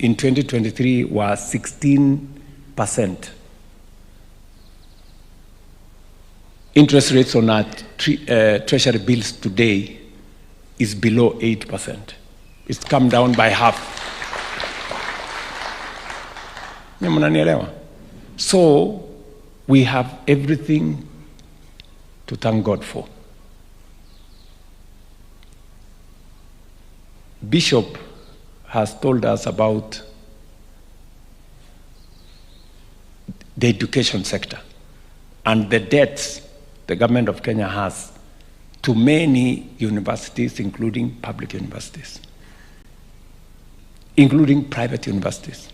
in 2023 was 16%. Interest rates on our treasury bills today is below 8%. It's come down by half. So we have everything to thank God for. Bishop has told us about the education sector and the debts the government of Kenya has to many universities, including public universities, including private universities.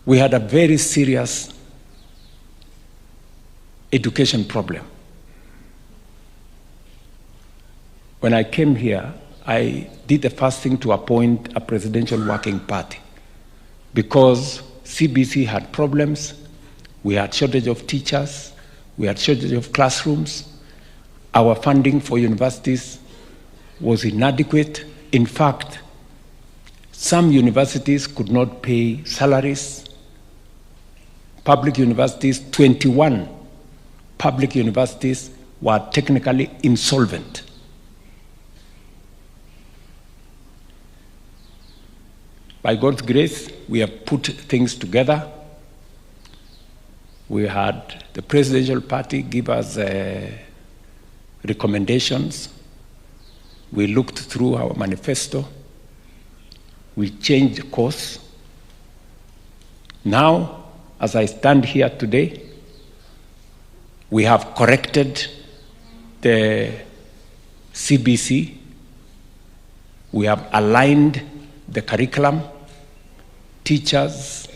We had a very serious education problem. When I came here, I did the first thing to appoint a presidential working party because CBC had problems. We had shortage of teachers. We had shortage of classrooms. Our funding for universities was inadequate. In fact, some universities could not pay salaries. Public universities, 21 public universities were technically insolvent. By God's grace, we have put things together. We had the presidential party give us recommendations. We looked through our manifesto. We changed course. Now, as I stand here today, we have corrected the CBC. We have aligned the curriculum. Teachers,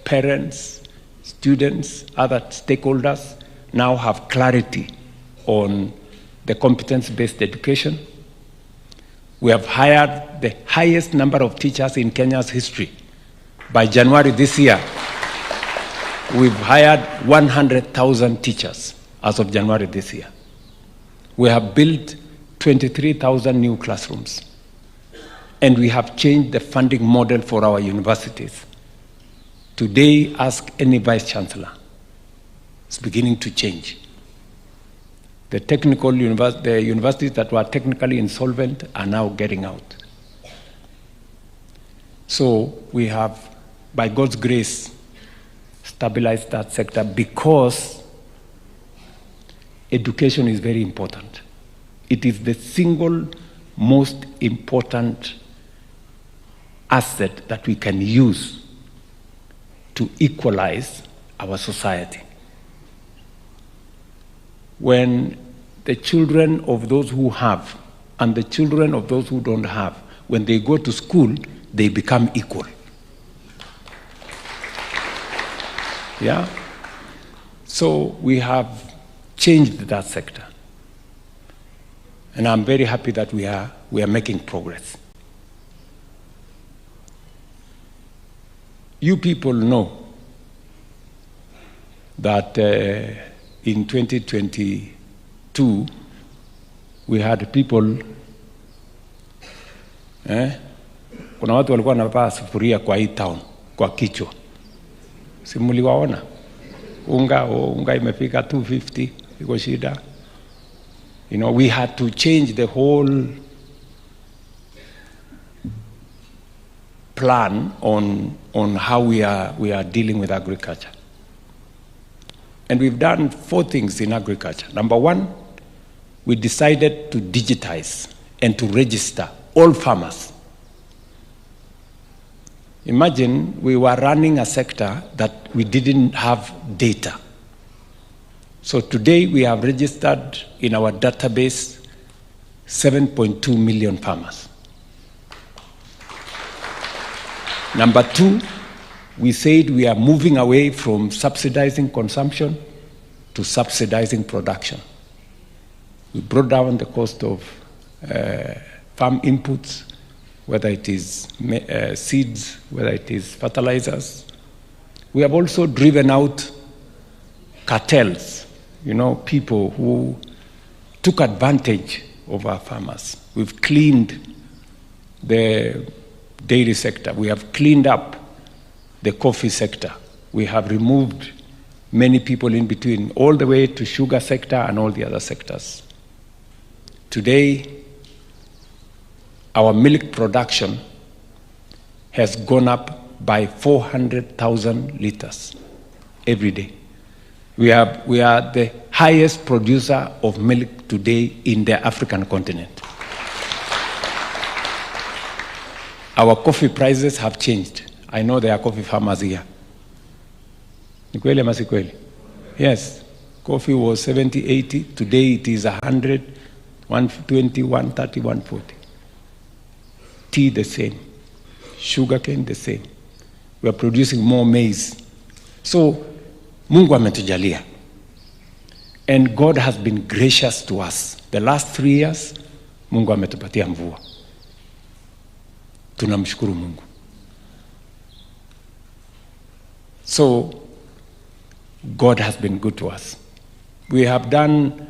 parents, students, other stakeholders now have clarity on the competence-based education. We have hired the highest number of teachers in Kenya's history. By January this year, we've hired 100,000 teachers as of January this year. We have built 23,000 new classrooms. And we have changed the funding model for our universities. Today, ask any vice chancellor. It's beginning to change. The universities that were technically insolvent are now getting out. So we have, by God's grace, stabilized that sector because education is very important. It is the single most important asset that we can use to equalize our society. When the children of those who have and the children of those who don't have, when they go to school, they become equal. Yeah? So we have changed that sector. And I'm very happy that we are making progress. You people know that in 2022, we had people, kuna watu walikuwa wanavaa sufuria kwa hii town, kwa Kichwa. Si mliwaona? Unga imefika 250, iko shida. You know, we had to change the whole plan on how we are dealing with agriculture. And we've done 4 things in agriculture. Number 1, we decided to digitize and to register all farmers. Imagine we were running a sector that we didn't have data. So today we have registered in our database 7.2 million farmers. Number 2, we said we are moving away from subsidizing consumption to subsidizing production. We brought down the cost of farm inputs, whether it is seeds, whether it is fertilizers. We have also driven out cartels, you know, people who took advantage of our farmers. We've cleaned the dairy sector. We have cleaned up the coffee sector. We have removed many people in between, all the way to sugar sector and all the other sectors. Today, our milk production has gone up by 400,000 liters every day. We are the highest producer of milk today in the African continent. Our coffee prices have changed. I know there are coffee farmers here. Ni kweli ama si kweli? Yes. Coffee was 70, 80. Today it is 100, 120, 130, 140. Tea the same. Sugarcane the same. We are producing more maize. So, Mungu ametujalia. And God has been gracious to us. The last 3 years, Mungu ametupatia mvua. Tunamshukuru Mungu. So, God has been good to us. We have done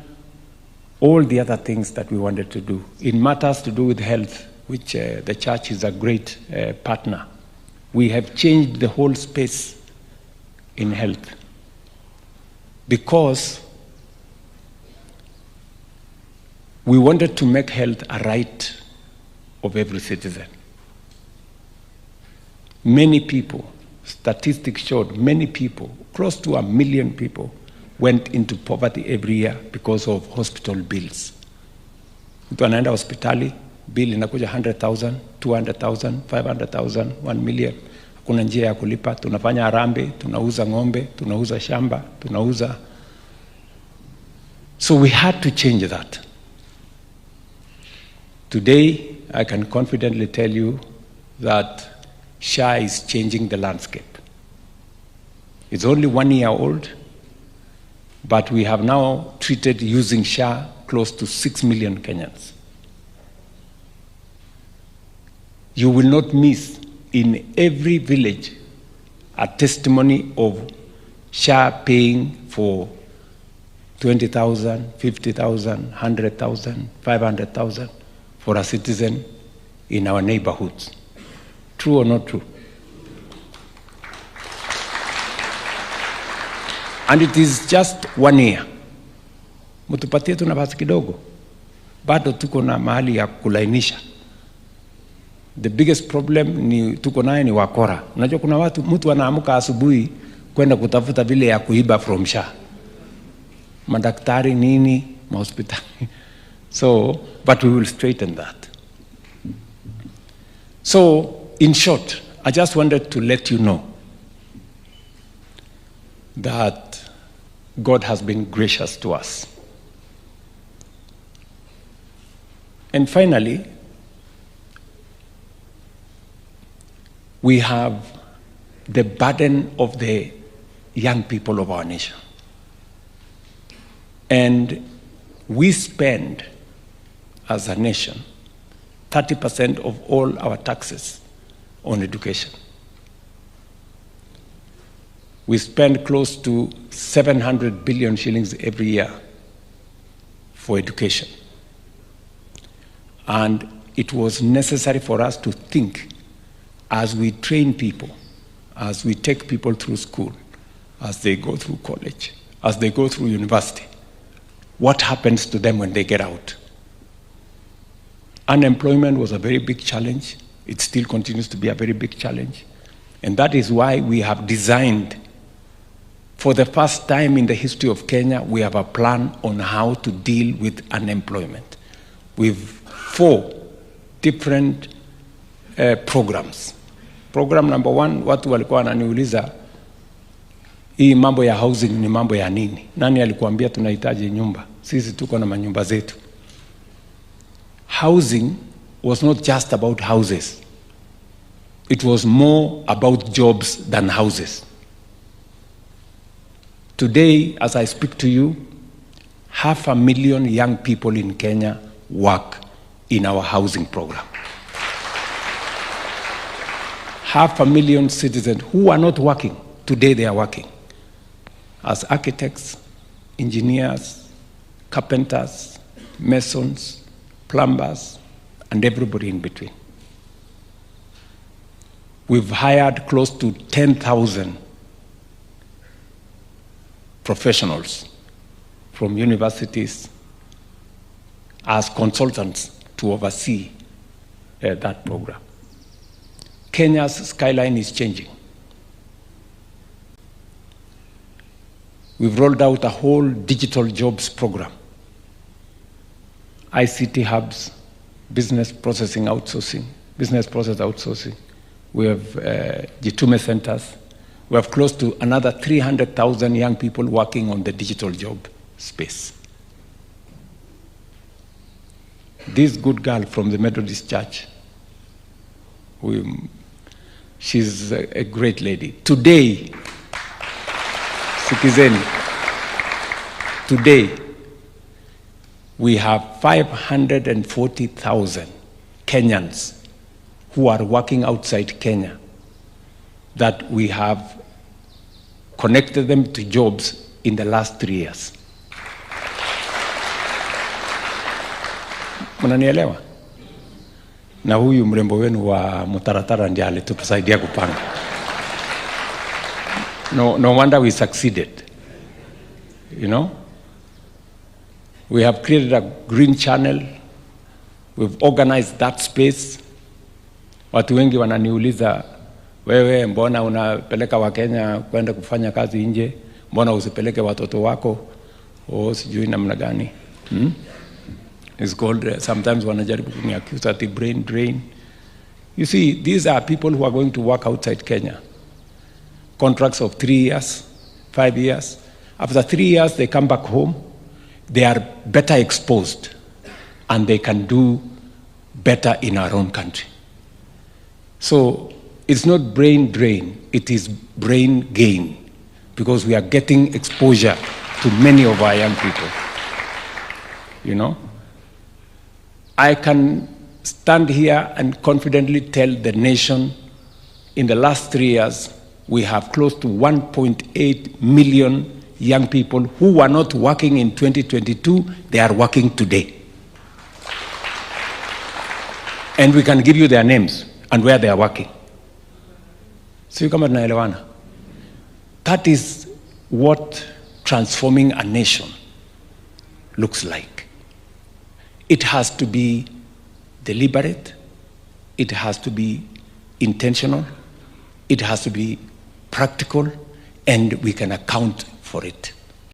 all the other things that we wanted to do. In matters to do with health, which the church is a great partner, we have changed the whole space in health. Because we wanted to make health a right of every citizen. Many people, statistics showed, many people, close to 1 million people, went into poverty every year because of hospital bills. Mtu anaenda hospitali, bill inakuja 100,000, 200,000, 500,000, 1 million. Hakuna njia ya kulipa, tunafanya harambee, tunauza ng'ombe, tunauza shamba, tunauza. So we had to change that. Today, I can confidently tell you that SHA is changing the landscape. It's only 1 year old, but we have now treated using SHA close to 6 million Kenyans. You will not miss in every village a testimony of SHA paying for 20,000, 50,000, 100,000, 500,000 for a citizen in our neighborhoods. True or not true? And it is just 1 year. Mutupatie tu nafasi kidogo. Bado tuko na mahali ya kulainisha. The biggest problem ni tuko naye ni wakora. Unajua kuna watu, mtu anaamka asubuhi kwenda kutafuta vile ya kuiba from SHA. Madaktari nini, mahospitali. So, but we will straighten that. So, in short, I just wanted to let you know that God has been gracious to us. And finally, we have the burden of the young people of our nation. And we spend, as a nation, 30% of all our taxes on education. We spend close to 700 billion shillings every year for education. And it was necessary for us to think, as we train people, as we take people through school, as they go through college, as they go through university, what happens to them when they get out? Unemployment was a very big challenge. It still continues to be a very big challenge. And that is why we have designed, for the first time in the history of Kenya, we have a plan on how to deal with unemployment. With 4 different programs. Program number 1, watu walikuwa wananiuliza, hii mambo ya housing ni mambo ya nini? Nani alikuambia tunahitaji nyumba? Sisi tuko na manyumba zetu. Housing was not just about houses. It was more about jobs than houses. Today, as I speak to you, 500,000 young people in Kenya work in our housing program. 500,000 citizens who are not working, today they are working as architects, engineers, carpenters, masons, plumbers, and everybody in between. We've hired close to 10,000 professionals from universities as consultants to oversee that program. Kenya's skyline is changing. We've rolled out a whole digital jobs program, ICT hubs, business process outsourcing. We have Jitume centers. We have close to another 300,000 young people working on the digital job space. This good girl from the Methodist church, she's a great lady. Today, Sikizeni, today we have 540,000 Kenyans who are working outside Kenya that we have connected them to jobs in the last 3 years. Mnanielewa? Na huyu mrembo wenu wa mutaratara ndiye alitusaidia kupanga. No wonder we succeeded. You know? We have created a green channel. We've organized that space. Watu wengi wananiuliza, wewe mbona unapeleka Wakenya kwenda kufanya kazi nje? Mbona usipeleke watoto wako? Sijui namna gani. It's called, sometimes wanajaribu kuniaccuse at the brain drain. You see, these are people who are going to work outside Kenya. Contracts of 3 years, 5 years. After 3 years, they come back home. They are better exposed, and they can do better in our own country. So it's not brain drain, it is brain gain, because we are getting exposure to many of our young people. You know? I can stand here and confidently tell the nation, in the last 3 years, we have close to 1.8 million young people who were not working in 2022, they are working today. And we can give you their names and where they are working. So kama tunaelewana. That is what transforming a nation looks like. It has to be deliberate, it has to be intentional, it has to be practical, and we can account for it.